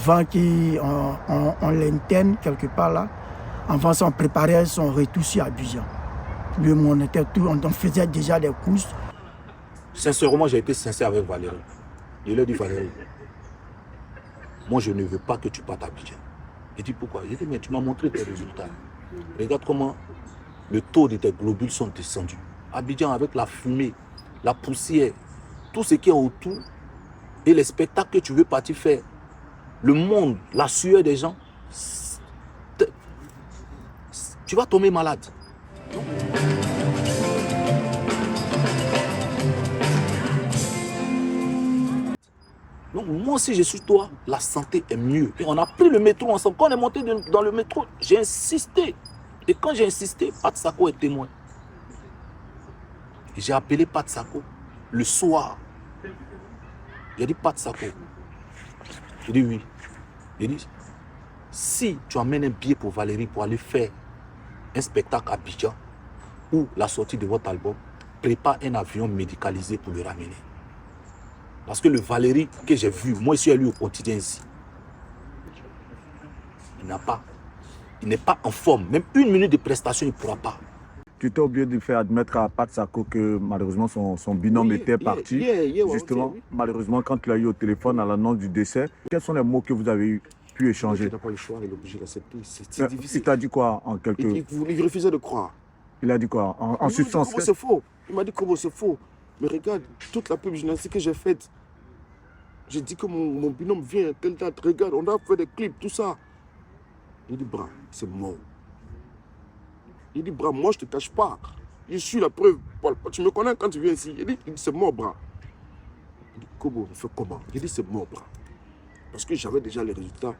avant qu'on l'interne quelque part là. Avant ça, on préparait son retour sur Abidjan. Le monde était tout, on faisait déjà des courses. Sincèrement, j'ai été sincère avec Valérie. Je lui ai dit, Valérie, moi je ne veux pas que tu partes à Abidjan. Il dit pourquoi? J'ai dit, mais tu m'as montré tes résultats. Regarde comment le taux de tes globules sont descendus. Abidjan, avec la fumée, la poussière, tout ce qui est autour, et les spectacles que tu veux partir faire, le monde, la sueur des gens, tu vas tomber malade. Donc moi aussi je suis toi, la santé est mieux. Et on a pris le métro ensemble. Quand on est monté dans le métro, j'ai insisté. Et quand j'ai insisté, Pat Sako est témoin. J'ai appelé Pat Sako le soir. J'ai dit Pat Sako. Il dit oui. Il dit si tu amènes un billet pour Valérie pour aller faire un spectacle à Abidjan ou la sortie de votre album, prépare un avion médicalisé pour le ramener. Parce que le Valérie que j'ai vu, moi je suis allé au quotidien ici, il n'est pas en forme. Même une minute de prestation, il ne pourra pas. Tu t'es obligé de faire admettre à Pat Sako que malheureusement son binôme était parti. Justement, malheureusement, quand tu l'as eu au téléphone à l'annonce du décès, quels sont les mots que vous avez pu échanger? Il n'a pas le choix, il est obligé d'accepter. C'est difficile. Il t'a dit quoi en quelques... Il refusait de croire. Il a dit quoi en substance? C'est faux. Il m'a dit comment c'est faux. Mais regarde, toute la pub journalistique que j'ai faite, j'ai dit que mon binôme vient, telle date, regarde, on a fait des clips, tout ça. Il dit, Bra, c'est mort. Il dit, Bra, moi je te cache pas. Je suis la preuve. Tu me connais quand tu viens ici. Il dit, c'est mort, Bra. Il dit, Kobo, on fait comment? Il dit, c'est mort, Bra. Parce que j'avais déjà les résultats.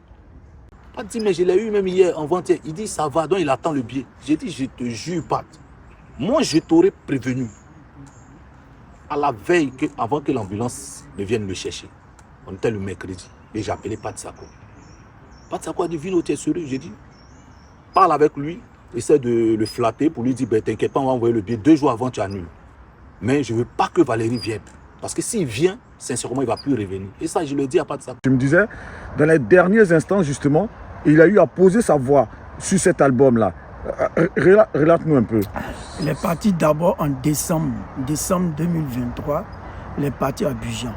Pat dit, mais je l'ai eu même hier, avant-hier. Il dit, ça va, donc il attend le billet. J'ai dit, je te jure, Pat. Moi, je t'aurais prévenu. À la veille, avant que l'ambulance ne vienne le chercher. On était le mercredi. Et j'ai appelé Pat Sako. Pat Sako a dit, Vino, tu es sérieux? J'ai dit, parle avec lui. Essaie de le flatter pour lui dire, ben, t'inquiète pas, on va envoyer le billet. 2 jours avant, tu annules. Mais je ne veux pas que Valérie vienne. Parce que s'il vient, sincèrement, il ne va plus revenir. Et ça, je le dis à Pat Sako. Tu me disais, dans les derniers instants, justement, il a eu à poser sa voix sur cet album-là. Relate-nous un peu. Il est parti d'abord en décembre 2023. Il est parti à Abidjan.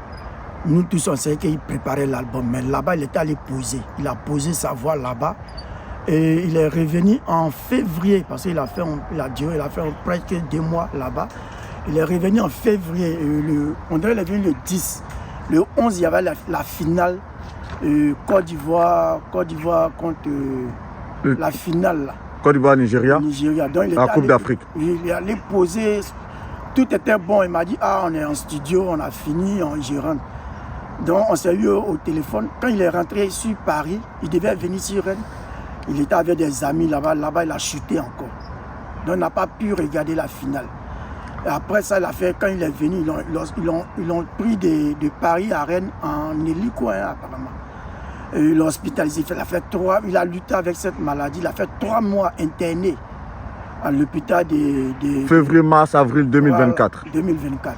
Nous tous, on savait qu'il préparait l'album. Mais là-bas, il était allé poser. Il a posé sa voix là-bas. Et il est revenu en février, parce qu'il a fait presque 2 mois là-bas. Il est revenu en février, on dirait qu'il est venu le 10. Le 11, il y avait la finale Côte d'Ivoire contre la finale. Là. Côte d'Ivoire, Nigeria. Donc, la Coupe d'Afrique. Il est allé poser, tout était bon. Il m'a dit, on est en studio, on a fini, je rentre. Donc on s'est eu au téléphone. Quand il est rentré sur Paris, il devait venir sur Rennes. Il était avec des amis là-bas, il a chuté encore. Donc, on n'a pas pu regarder la finale. Et après ça, quand il est venu, ils l'ont pris de Paris à Rennes en hélico, apparemment. Et ils l'ont hospitalisé. Il a lutté avec cette maladie. Il a fait 3 mois interné à l'hôpital de février, mars, avril 2024. Voilà, 2024.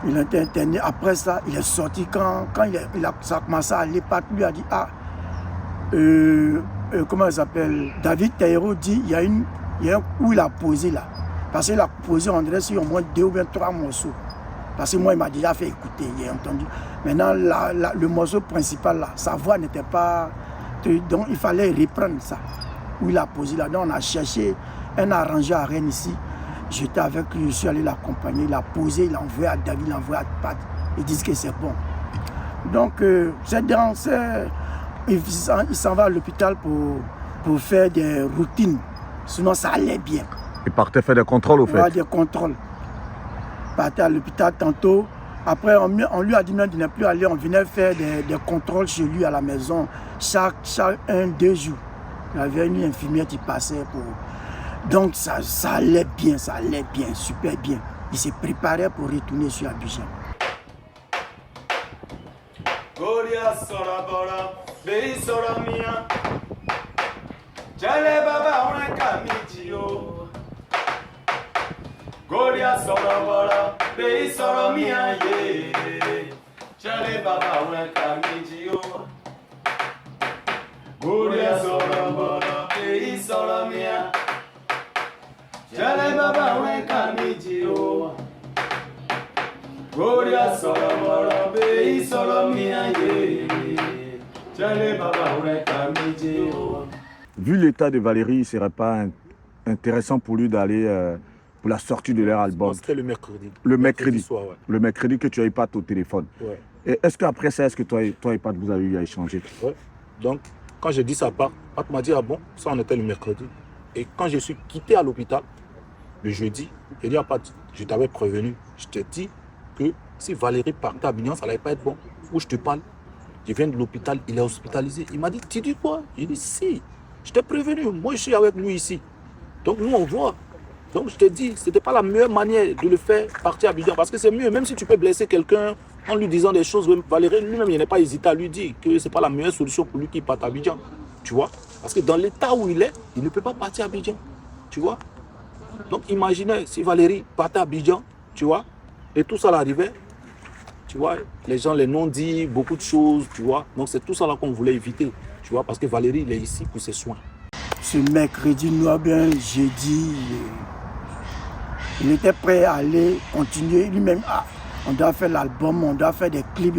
Il a été interné. Après ça, il est sorti. Quand ça a commencé à aller, Pat lui a dit, comment il s'appelle? David Taïro dit, il y a un où il a posé là. Parce qu'il a posé, on dirait, sur au moins 2 ou bien 3 morceaux. Parce que moi, il m'a déjà fait écouter, il a entendu. Maintenant, le morceau principal là, sa voix n'était pas... Donc, il fallait reprendre ça. Où il a posé là. Donc, on a cherché un arrangeur à Rennes ici. J'étais avec lui, je suis allé l'accompagner. Il a posé, il a envoyé à David, il a envoyé à Pat. Ils disent que c'est bon. Donc, il s'en va à l'hôpital pour faire des routines. Sinon, ça allait bien. Il partait faire des contrôles, au fait? Ouais, des contrôles. Il partait à l'hôpital tantôt. Après, on lui a dit non, de ne plus aller. On venait faire des contrôles chez lui à la maison. Chaque 1-2 jours. Il y avait une infirmière qui passait pour... Donc, ça allait bien, super bien. Il se préparait pour retourner sur Abidjan. Golia Sorobora, Bay Soromia, Chale Baba, Kamijio. Goria Solomora, Pei Solomia. Chale Baba Weka Mijio. Goria Solomora, Pei Solomia. Chale Baba Weka Mijio. Vu l'état de Valérie, il ne serait pas intéressant pour lui d'aller pour la sortie de leur album. C'était le mercredi. Le mercredi soir, ouais. Le mercredi que tu as eu pas au téléphone. Ouais. Et est-ce qu'après ça, est-ce que toi et Pat, vous avez eu à échanger? Ouais. Donc, quand j'ai dit ça, Pat m'a dit, ah bon, ça on était le mercredi. Et quand je suis quitté à l'hôpital, le jeudi, j'ai dit à Pat, je t'avais prévenu, je t'ai dit que si Valérie partait à Bignan, ça n'allait pas être bon. Où je te parle, je viens de l'hôpital, il est hospitalisé. Il m'a dit, tu dis quoi? J'ai dit, si, je t'ai prévenu, moi je suis avec lui ici. Donc nous on voit. Donc je te dis, ce n'était pas la meilleure manière de le faire partir à Abidjan. Parce que c'est mieux, même si tu peux blesser quelqu'un en lui disant des choses, Valérie lui-même, il n'a pas hésité à lui dire que ce n'est pas la meilleure solution pour lui qu'il parte à Abidjan. Tu vois? Parce que dans l'état où il est, il ne peut pas partir à Abidjan. Tu vois? Donc imaginez si Valérie partait à Abidjan, tu vois, et tout ça l'arrivait. Tu vois, les gens les non dit beaucoup de choses, tu vois. Donc c'est tout ça là qu'on voulait éviter. Tu vois, parce que Valérie, il est ici pour ses soins. Ce mercredi, nous bien jeudi, il était prêt à aller continuer lui-même. Ah, on doit faire l'album, on doit faire des clips,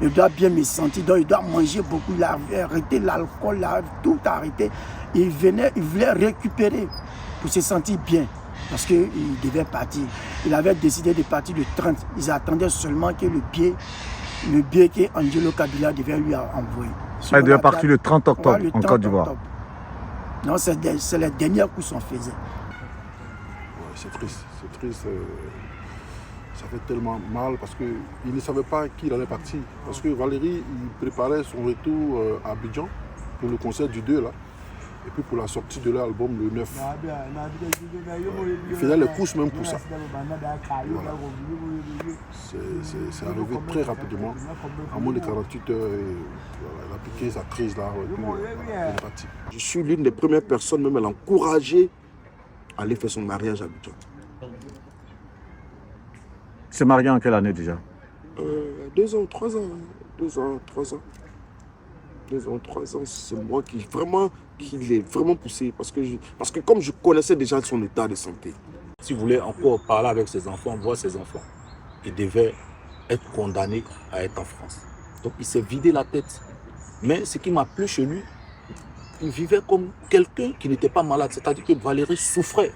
il doit bien me sentir, donc il doit manger beaucoup, il a arrêté l'alcool, il a tout arrêté. Il voulait récupérer pour se sentir bien, parce qu'il devait partir. Il avait décidé de partir le 30, ils attendaient seulement que le billet que Angelo Kabila devait lui envoyer. Il devait partir le 30 octobre en Côte d'Ivoire. Non, c'est les dernières courses qu'on faisait. Ouais, c'est triste, ça fait tellement mal parce qu'il ne savait pas qu'il allait partir. Parce que Valérie, il préparait son retour à Abidjan pour le concert du 2 là. Et puis pour la sortie de l'album le 9. Il faisait les courses même pour ça. Voilà. C'est arrivé très rapidement. En moins de 48 heures, voilà, il a piqué sa crise là. Et puis, voilà, il est parti. Je suis l'une des premières personnes même à l'encourager à aller faire son mariage à Abidjan. C'est marié en quelle année déjà? 2 ans, 3 ans. 2 ans, 3 ans. 2 ans, 3 ans, c'est moi qui l'ai vraiment poussé. Parce que comme je connaissais déjà son état de santé. S'il voulait encore parler avec ses enfants, voir ses enfants, il devait être condamné à être en France. Donc il s'est vidé la tête. Mais ce qui m'a plu chez lui, il vivait comme quelqu'un qui n'était pas malade. C'est-à-dire que Valérie souffrait.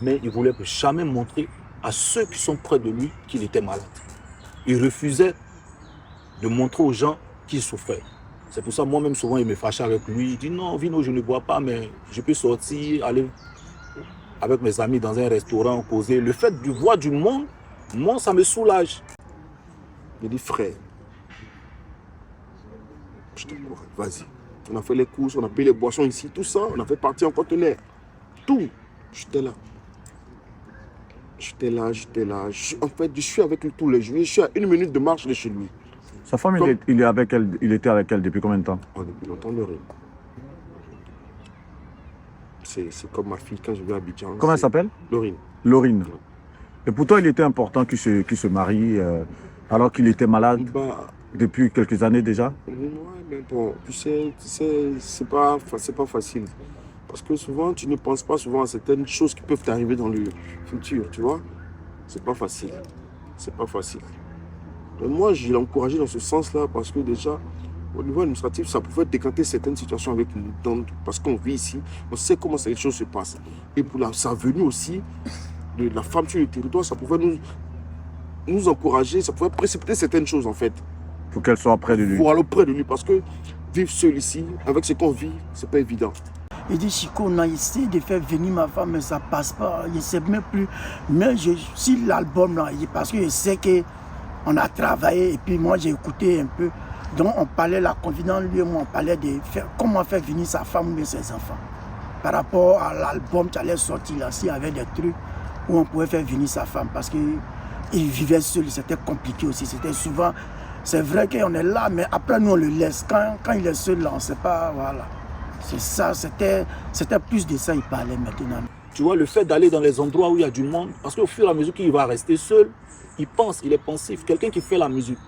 Mais il ne voulait jamais montrer à ceux qui sont près de lui qu'il était malade. Il refusait de montrer aux gens qu'il souffrait. C'est pour ça, moi-même, souvent, il me fâchait avec lui. Il dit non, Vino, je ne bois pas, mais je peux sortir, aller avec mes amis dans un restaurant, causer. Le fait de voir du monde, moi, ça me soulage. Il dit frère, je t'encourage, vas-y. On a fait les courses, on a payé les boissons ici, tout ça, on a fait partir en conteneur. Tout, j'étais là. En fait, je suis avec lui tous les jours. Je suis à 1 minute de marche de chez lui. Sa femme, il était avec elle depuis combien de temps? Oh, depuis longtemps, Laurine. C'est comme ma fille quand je vais à Abidjan. Comment elle s'appelle? Laurine. Laurine. Et pour toi, il était important qu'il se marie alors qu'il était malade depuis quelques années déjà? Ouais, mais bon, tu sais c'est pas facile. Parce que souvent, tu ne penses pas souvent à certaines choses qui peuvent t'arriver dans le futur, tu vois. C'est pas facile. Mais moi, je l'ai encouragé dans ce sens-là parce que déjà, au niveau administratif, ça pouvait décanter certaines situations avec nous. Parce qu'on vit ici, on sait comment ces choses se passent. Et pour sa venue aussi, de la femme sur le territoire, ça pouvait nous encourager, ça pouvait précipiter certaines choses en fait. Pour qu'elle soit près de lui. Pour aller près de lui, parce que vivre seul ici, avec ce qu'on vit, c'est pas évident. Il dit, Chico, on a essayé de faire venir ma femme, mais ça passe pas. Je ne sais même plus. Mais si l'album, là, parce que je sais qu'on a travaillé, et puis moi, j'ai écouté un peu. Donc, on parlait, la confidence, lui et moi, on parlait de comment faire venir sa femme ou ses enfants. Par rapport à l'album qui allait sortir là, s'il y avait des trucs où on pouvait faire venir sa femme. Parce qu'il vivait seul, c'était compliqué aussi. C'était souvent, c'est vrai qu'on est là, mais après, nous, on le laisse. Quand il est seul, là, on ne sait pas, voilà. C'est ça, c'était plus de ça il parlait maintenant. Tu vois, le fait d'aller dans les endroits où il y a du monde, parce qu'au fur et à mesure qu'il va rester seul, il pense, il est pensif. Quelqu'un qui fait la musique,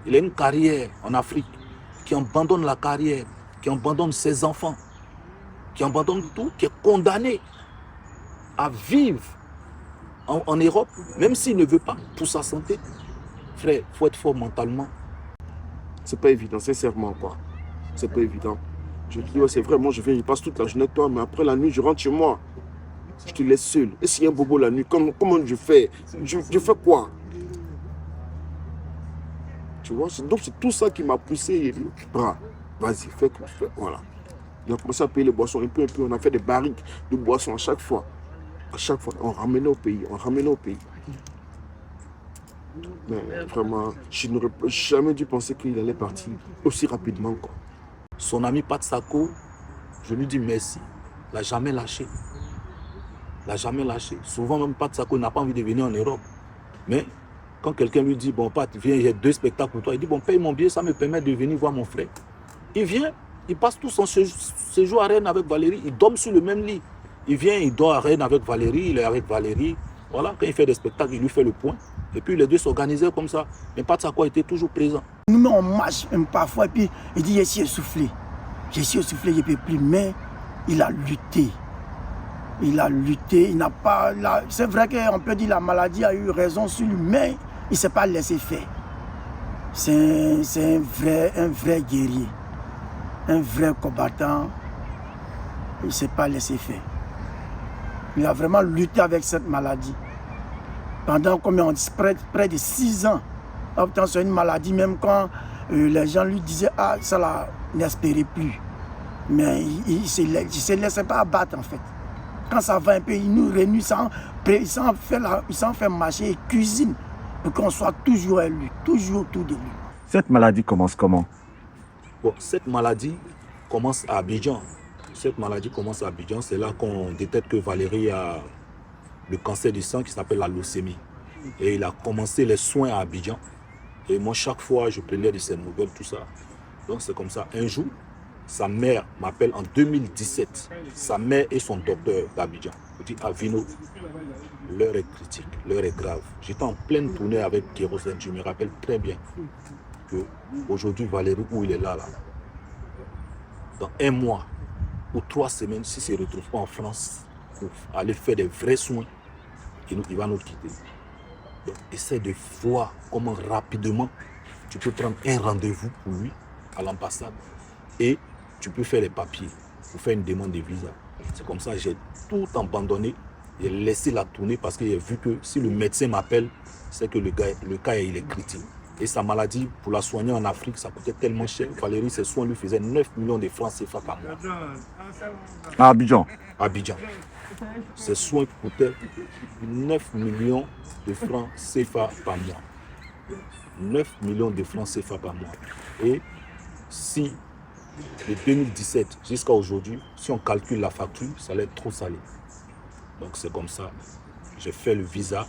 il a une carrière en Afrique, qui abandonne la carrière qui abandonne ses enfants, qui abandonne tout, qui est condamné à vivre en Europe, même s'il ne veut pas, pour sa santé. Frère, il faut être fort mentalement. C'est pas évident, sincèrement, quoi. C'est pas évident. Je dis, ouais, c'est vrai, moi je viens, je passe toute la journée avec toi, mais après la nuit, je rentre chez moi. Je te laisse seul. Et s'il y a un bobo la nuit, comment je fais? Je fais quoi? Tu vois, donc c'est tout ça qui m'a poussé. Il dit, vas-y, fais comme fais. Voilà. Il a commencé à payer les boissons un peu. On a fait des barriques de boissons à chaque fois. À chaque fois, on ramenait au pays. Mais vraiment, je n'aurais jamais dû penser qu'il allait partir aussi rapidement, quoi. Son ami Pat Sako, je lui dis merci. Il n'a jamais lâché. Souvent, même Pat Sako n'a pas envie de venir en Europe. Mais quand quelqu'un lui dit, bon, Pat, viens, j'ai 2 spectacles pour toi. Il dit, bon, paye mon billet, ça me permet de venir voir mon frère. Il vient, il passe tout son séjour à Rennes avec Valérie. Il dort sur le même lit. Il vient, il dort à Rennes avec Valérie. Il est avec Valérie. Voilà, quand il fait des spectacles, il lui fait le point. Et puis les deux s'organisaient comme ça. Mais Pat Sako était toujours présent. Nous, on marche parfois, et puis il dit, j'ai essoufflé, je ne peux plus. Mais il a lutté. Il n'a pas... C'est vrai qu'on peut dire que la maladie a eu raison sur lui, mais il ne s'est pas laissé faire. C'est un vrai guerrier, un vrai combattant. Il ne s'est pas laissé faire. Il a vraiment lutté avec cette maladie. Pendant près de 6 ans, c'est une maladie, même quand les gens lui disaient « Ah, ça là, n'espérait plus ». Mais il ne se laissait pas abattre en fait. Quand ça va un peu, il nous réunit, il s'en fait marcher et cuisine pour qu'on soit toujours à lui, toujours autour de lui. Cette maladie commence comment? Bon, cette maladie commence à Abidjan. C'est là qu'on détecte que Valérie a le cancer du sang qui s'appelle la leucémie. Et il a commencé les soins à Abidjan. Et moi, chaque fois, je prenais de ses nouvelles, tout ça. Donc, c'est comme ça. Un jour, sa mère m'appelle en 2017. Sa mère et son docteur d'Abidjan. Il dit, Vino, l'heure est critique, l'heure est grave. J'étais en pleine tournée avec Kérosène. Je me rappelle très bien qu'aujourd'hui, Valérie, où il est là, dans 1 mois ou 3 semaines, s'il ne se retrouve pas en France pour aller faire des vrais soins, il va nous quitter. Donc, essaie de voir comment rapidement tu peux prendre un rendez-vous pour lui à l'ambassade et tu peux faire les papiers pour faire une demande de visa. C'est comme ça que j'ai tout abandonné. J'ai laissé la tournée parce que j'ai vu que si le médecin m'appelle, c'est que le cas il est critique. Et sa maladie, pour la soigner en Afrique, ça coûtait tellement cher. Valérie, ses soins lui faisaient 9 millions de francs CFA par mois. À Abidjan? Abidjan. Ses soins coûtaient 9 millions de francs CFA par mois. 9 millions de francs CFA par mois. Et si de 2017 jusqu'à aujourd'hui, si on calcule la facture, ça allait être trop salé. Donc c'est comme ça. J'ai fait le visa,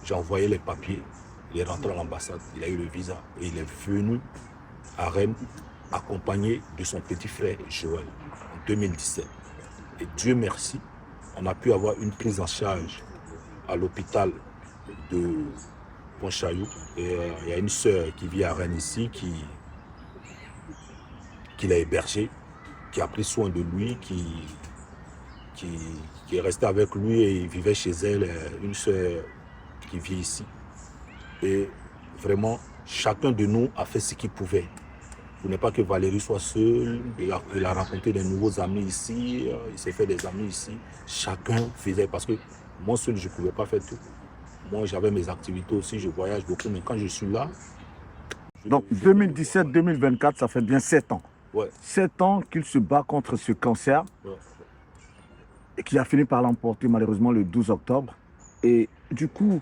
j'ai envoyé les papiers, il est rentré à l'ambassade, il a eu le visa et il est venu à Rennes accompagné de son petit frère Joël en 2017. Et Dieu merci, on a pu avoir une prise en charge à l'hôpital de Pontchaillou. Et il y a une sœur qui vit à Rennes ici qui l'a hébergé, qui a pris soin de lui, qui est resté avec lui et il vivait chez elle, une sœur qui vit ici. Et vraiment, chacun de nous a fait ce qu'il pouvait. Pour ne pas que Valérie soit seule, il a rencontré de nouveaux amis ici, il s'est fait des amis ici. Chacun faisait, parce que moi seul, je ne pouvais pas faire tout. Moi, j'avais mes activités aussi, je voyage beaucoup, mais quand je suis là... Donc 2017-2024, ça fait bien 7 ans. Ouais. 7 ans qu'il se bat contre ce cancer, ouais, et qui a fini par l'emporter malheureusement le 12 octobre. Et du coup,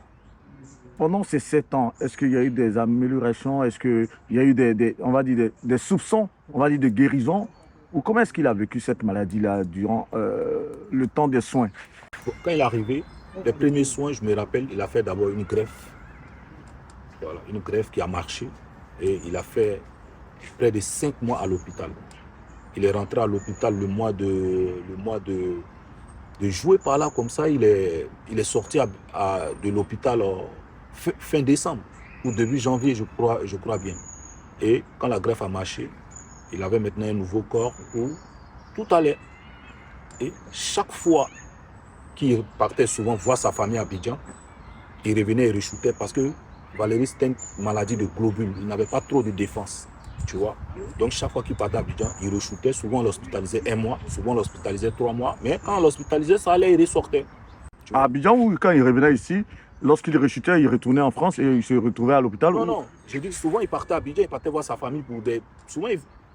pendant ces 7 ans, est-ce qu'il y a eu des améliorations? Est-ce qu'il y a eu on va dire des soupçons, on va dire de guérison? Ou comment est-ce qu'il a vécu cette maladie-là durant le temps des soins? Quand il est arrivé, les premiers soins, je me rappelle, il a fait d'abord une greffe. Voilà, une greffe qui a marché. Et il a fait près de 5 mois à l'hôpital. Il est rentré à l'hôpital le mois de juillet par là, comme ça, il est sorti de l'hôpital fin décembre ou début janvier, je crois bien. Et quand la greffe a marché, Il avait maintenant un nouveau corps où tout allait. Et chaque fois qu'il partait souvent voir sa famille à Abidjan, il revenait et re-shootait parce que Valérie, c'était une maladie de globules. Il n'avait pas trop de défense, tu vois. Donc chaque fois qu'il partait à Abidjan, il re-shootait. Souvent on l'hospitalisait 1 mois, souvent on l'hospitalisait 3 mois. Mais quand on l'hospitalisait, ça allait, il ressortait. À Abidjan, ou quand il revenait ici, lorsqu'il rechutait, il retournait en France et il se retrouvait à l'hôpital? Non, non. J'ai dit que souvent il partait à Abidjan, il partait voir sa famille pour des... Souvent,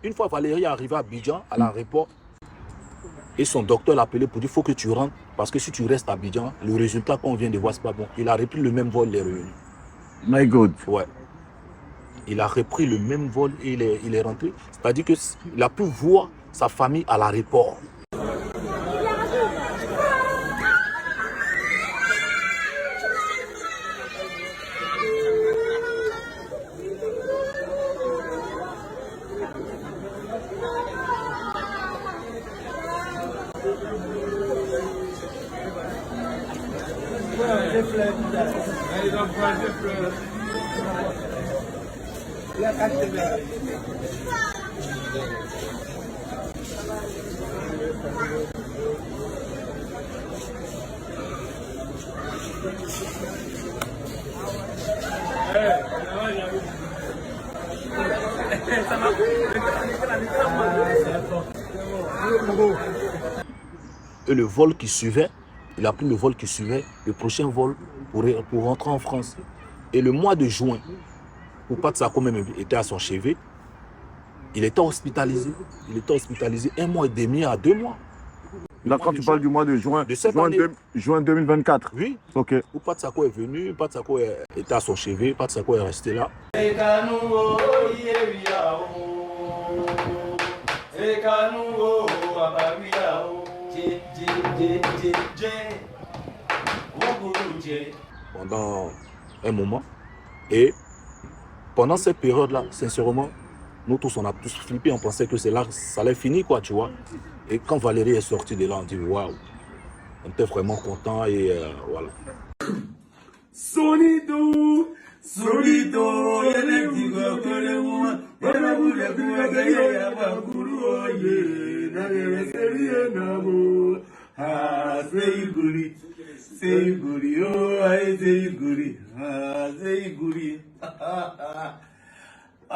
une fois Valérie arrivait à Abidjan, à l'aéroport, et son docteur l'a appelé pour dire il faut que tu rentres, parce que si tu restes à Abidjan, le résultat qu'on vient de voir, c'est pas bon. Il a repris le même vol, il est revenu. My God. Ouais. Il a repris le même vol et il est rentré. C'est-à-dire qu'il a pu voir sa famille à l'aéroport. Et le vol qui suivait, il a pris le vol qui suivait, le prochain vol pour rentrer en France. Et le mois de juin, Poupat Sako même était à son chevet, il était hospitalisé. Il était hospitalisé 1 mois et demi à 2 mois. Là, quand tu parles du mois de juin, de cette année. Juin 2024. Oui. Ok. Poupat Sako est venu, Poupat Sako était à son chevet, Poupat Sako est resté là. Pendant un moment. Et pendant cette période-là, sincèrement, nous tous, on a tous flippé, on pensait que c'est là, ça allait finir, quoi, tu vois. Et quand Valérie est sortie de là, on dit waouh, on était vraiment content et voilà. Sonido, Solido,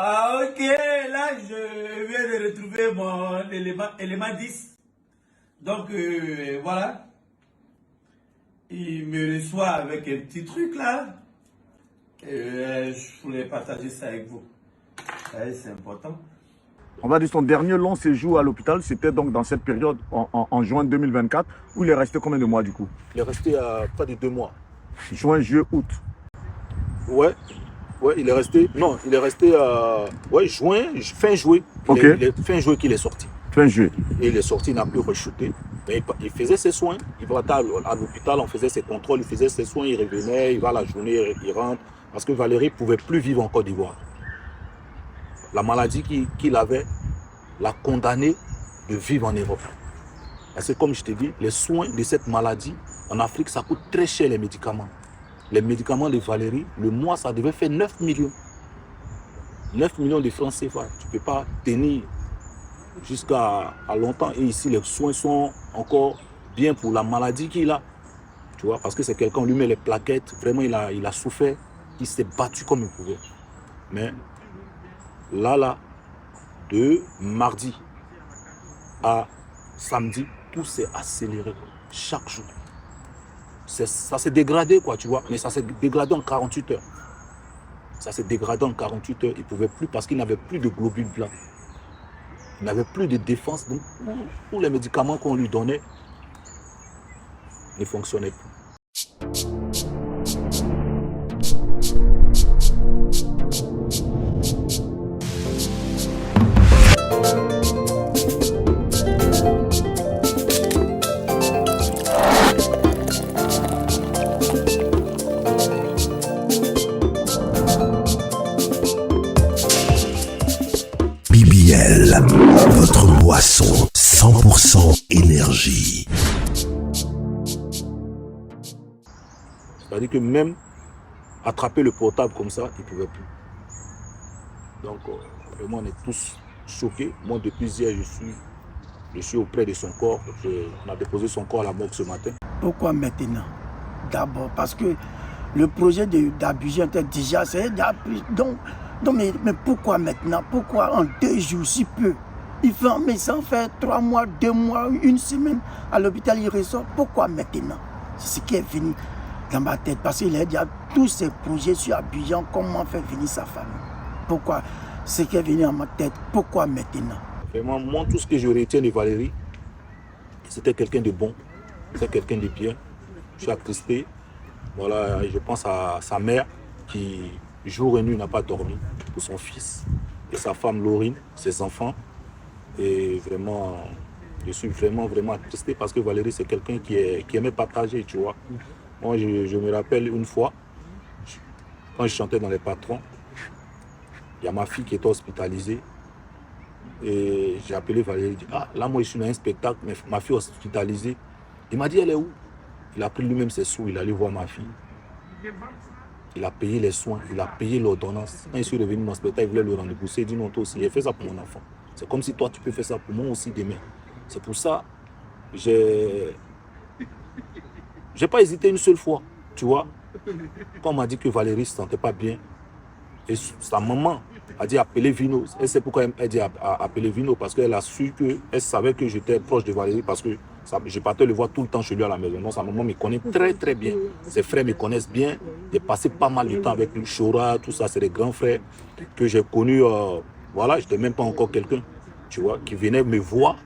Ah, ok, là je viens de retrouver mon élément 10. Donc voilà. Il me reçoit avec un petit truc là. Je voulais partager ça avec vous. C'est important. On va dire son dernier long séjour à l'hôpital, c'était donc dans cette période, en juin 2024, où il est resté combien de mois du coup? Il est resté à près de 2 mois. Juin, juillet, août. Ouais, il est resté. Non, il est resté fin juillet. Ok. Fin juillet qu'il est sorti. Fin juillet. Et il est sorti, il n'a plus re-shooté. Mais il faisait ses soins. Il va à l'hôpital, on faisait ses contrôles, il faisait ses soins, il revenait, il va la journée, il rentre. Parce que Valérie ne pouvait plus vivre en Côte d'Ivoire. La maladie qu'il avait l'a condamné de vivre en Europe. Parce que comme je t'ai dit, les soins de cette maladie, en Afrique, ça coûte très cher les médicaments. Les médicaments de Valérie, le mois, ça devait faire 9 millions. 9 millions de francs CFA. Tu ne peux pas tenir jusqu'à longtemps. Et ici, les soins sont encore bien pour la maladie qu'il a. Tu vois, parce que c'est quelqu'un, on lui met les plaquettes. Vraiment, il a souffert. Il s'est battu comme il pouvait. Mais là, de mardi à samedi, tout s'est accéléré chaque jour. Ça s'est dégradé, quoi, tu vois. Mais ça s'est dégradé en 48 heures. Ça s'est dégradé en 48 heures. Il ne pouvait plus parce qu'il n'avait plus de globules blancs. Il n'avait plus de défense. Donc, tous les médicaments qu'on lui donnait ne fonctionnaient plus. BBL, votre boisson 100% énergie. C'est-à-dire que même attraper le portable comme ça, il ne pouvait plus. Donc, vraiment, on est tous choqué. Moi, depuis hier, je suis auprès de son corps. On a déposé son corps à la morgue ce matin. Pourquoi maintenant? D'abord, parce que le projet d'Abidjan était déjà... Donc mais pourquoi maintenant? Pourquoi en 2 jours, si peu? Il fait mais sans faire 3 mois, 2 mois, 1 semaine à l'hôpital, il ressort. Pourquoi maintenant? C'est ce qui est venu dans ma tête. Parce qu'il a dit tous ces projets sur Abidjan, comment faire venir sa famille? Pourquoi? Ce qui est venu dans ma tête, pourquoi maintenant? Vraiment, moi, tout ce que je retiens de Valérie, c'était quelqu'un de bon, c'était quelqu'un de bien. Je suis attristé. Voilà, je pense à sa mère qui, jour et nuit, n'a pas dormi pour son fils et sa femme Laurine, ses enfants. Et vraiment, je suis vraiment attristé parce que Valérie, c'est quelqu'un qui aimait partager, tu vois. Moi, je me rappelle une fois, quand je chantais dans Les Patrons, il y a ma fille qui était hospitalisée. Et j'ai appelé Valérie, dit, ah, là, moi, je suis dans un spectacle, mais ma fille est hospitalisée. Il m'a dit, elle est où? Il a pris lui-même ses sous, il allait voir ma fille. Il a payé les soins, il a payé l'ordonnance. Quand je suis revenu dans le spectacle, il voulait le rembourser. Il dit, non, toi aussi, j'ai fait ça pour mon enfant. C'est comme si toi, tu peux faire ça pour moi aussi demain. C'est pour ça, j'ai pas hésité une seule fois, tu vois. Quand on m'a dit que Valérie ne se sentait pas bien, et sa maman a dit appeler Vino. Et c'est pourquoi elle dit appeler Vino, parce qu'elle a su qu'elle savait que j'étais proche de Valérie, parce que je partais le voir tout le temps chez lui à la maison. Donc sa maman me connaît très très bien. Ses frères me connaissent bien. J'ai passé pas mal de temps avec lui, Chora, tout ça, c'est des grands frères que j'ai connus. Voilà, je n'étais même pas encore quelqu'un, tu vois, qui venait me voir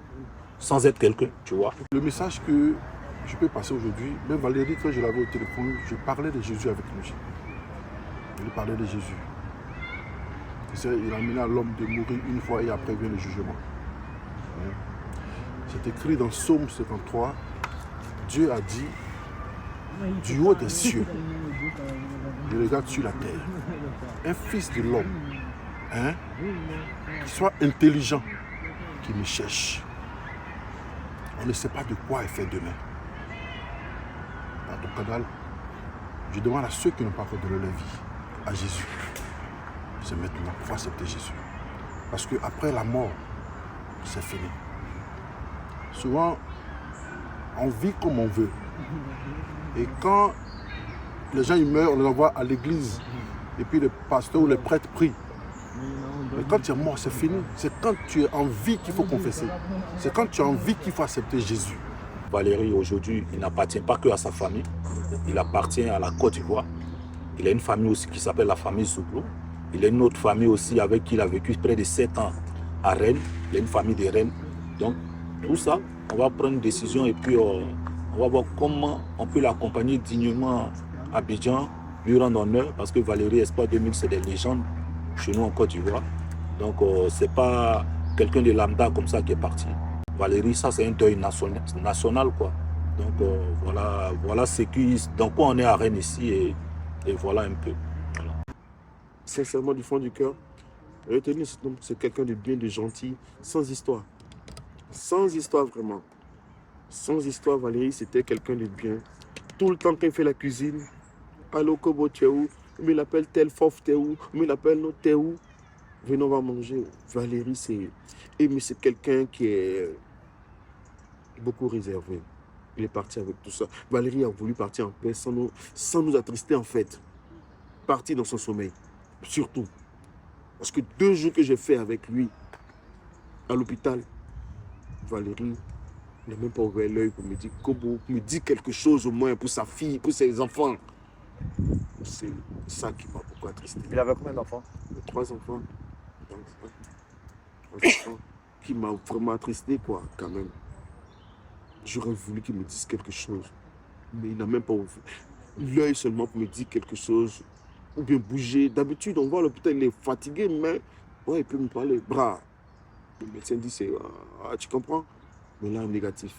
sans être quelqu'un, tu vois. Le message que je peux passer aujourd'hui, même Valérie, quand je l'avais au téléphone, je parlais de Jésus avec lui. Je lui parlais de Jésus. Il a amené à l'homme de mourir une fois et après vient le jugement. C'est écrit dans Psaume 53, Dieu a dit, du haut des cieux, je regarde sur la terre, un fils de l'homme, qui soit intelligent, qui me cherche. On ne sait pas de quoi est fait demain. Par ton canal, je demande à ceux qui n'ont pas encore donné leur vie à Jésus. C'est maintenant pour accepter Jésus. Parce qu'après la mort, c'est fini. Souvent, on vit comme on veut. Et quand les gens ils meurent, on les envoie à l'église. Et puis le pasteur ou le prêtre prie. Mais quand tu es mort, c'est fini. C'est quand tu es en vie qu'il faut confesser. C'est quand tu es en vie qu'il faut accepter Jésus. Valérie, aujourd'hui, il n'appartient pas que à sa famille. Il appartient à la Côte d'Ivoire. Il a une famille aussi qui s'appelle la famille Zouglo. Il a une autre famille aussi avec qui il a vécu près de 7 ans à Rennes. Il a une famille de Rennes. Donc, tout ça, on va prendre une décision et puis on va voir comment on peut l'accompagner dignement à Abidjan, lui rendre honneur, parce que Valérie Espoir 2000, c'est des légendes chez nous en Côte d'Ivoire. Donc, c'est pas quelqu'un de lambda comme ça qui est parti. Valérie, ça, c'est un deuil national, quoi. Donc, voilà dans quoi on est à Rennes ici et voilà un peu. Voilà. Sincèrement, du fond du cœur, retenez cet homme, c'est quelqu'un de bien, de gentil, sans histoire. Sans histoire, vraiment. Sans histoire, Valérie, c'était quelqu'un de bien. Tout le temps qu'il fait la cuisine, allô, Kobo, t'es où? Mais il appelle tel Fof, t'es où? Mais il appelle nous, t'es où? Venons, on va manger. Valérie, mais c'est quelqu'un qui est beaucoup réservé. Il est parti avec tout ça. Valérie a voulu partir en paix sans nous attrister, en fait. Partir dans son sommeil. Surtout. Parce que 2 jours que j'ai fait avec lui à l'hôpital, Valérie n'a même pas ouvert l'œil pour me dire Kobo, me dit quelque chose au moins pour sa fille, pour ses enfants. C'est ça qui m'a beaucoup attristé. Il avait combien d'enfants? 3 enfants. 3 enfants qui m'a vraiment attristé, quoi, quand même. J'aurais voulu qu'il me dise quelque chose. Mais il n'a même pas ouvert l'œil seulement pour me dire quelque chose. Ou bien bouger. D'habitude, on voit à l'hôpital, il est fatigué, mais ouais, il peut me parler. Bras. Le médecin dit, tu comprends? Mais là, négatif.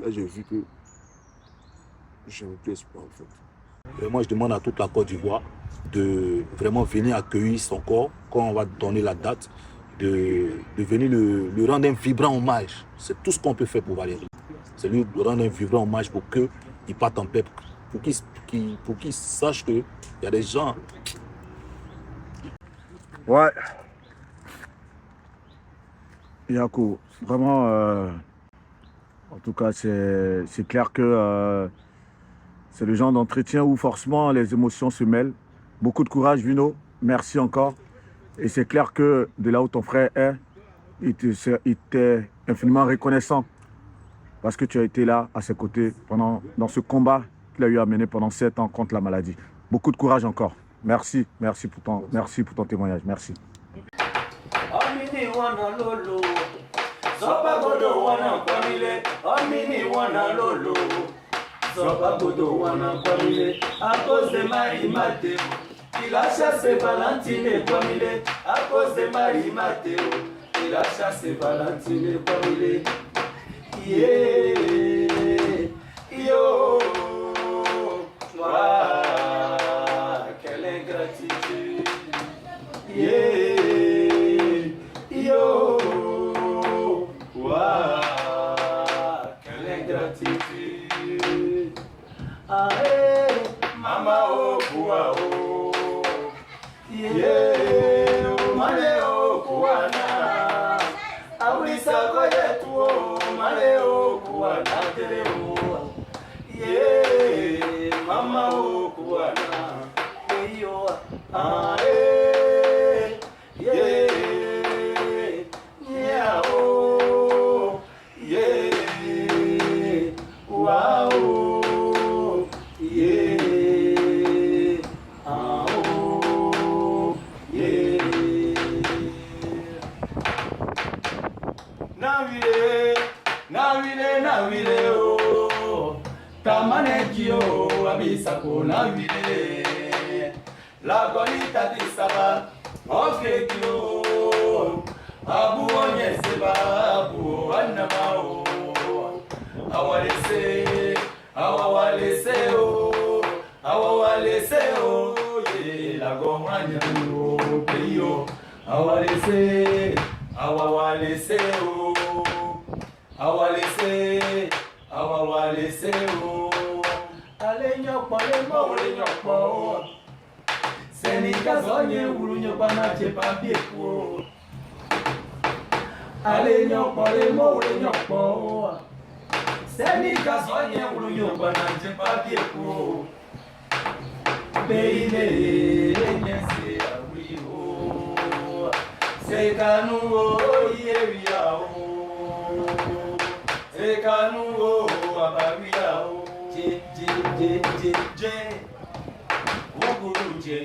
Là, j'ai vu que j'ai un peu espoir, en fait. Et moi, je demande à toute la Côte d'Ivoire de vraiment venir accueillir son corps quand on va donner la date, de venir le rendre un vibrant hommage. C'est tout ce qu'on peut faire pour Valérie. C'est lui rendre un vibrant hommage pour qu'il parte en paix, pour qu'il sache qu'il y a des gens. Ouais. Yako, vraiment, en tout cas, c'est clair que c'est le genre d'entretien où forcément les émotions se mêlent. Beaucoup de courage, Vino. Merci encore. Et c'est clair que de là où ton frère est, il t'est infiniment reconnaissant parce que tu as été là à ses côtés dans ce combat qu'il a eu à mener pendant 7 ans contre la maladie. Beaucoup de courage encore. Merci, merci pour ton témoignage. Merci. À cause de Marie Mathéo, il a chassé Valentine Kwamile. À cause de Marie Mathéo, il a chassé Valentine Kwamile. Yeah, yo, wow, quelle ingratitude. Yeah, yo, wow, quelle ingratitude. Ah, hey, mama, oh, boua, oh, yeah, male, oh, kouana, awisa, koye, tu, oh, male, oh, kouana, tele, oh, yeah, mama, oh, kouana, yo, ah, hey, yeah, yeah, oh, yeah, wow. Nawile o tamane kio abisako nawile la golita di saba oke kio abu onye seba abu anama o awalese o ye la gomanya o peyo awalese o awalese o ale nyokpo le mo le nyokpo o seni ka zonye wuru nyokpa na chepa bieku o ale nyokpo le mo le nyokpo o seni ka zonye wuru nyokpa na chepa bieku o beile nyese awi o se kanu o yeria o Ekanu o abawia o je Oguruje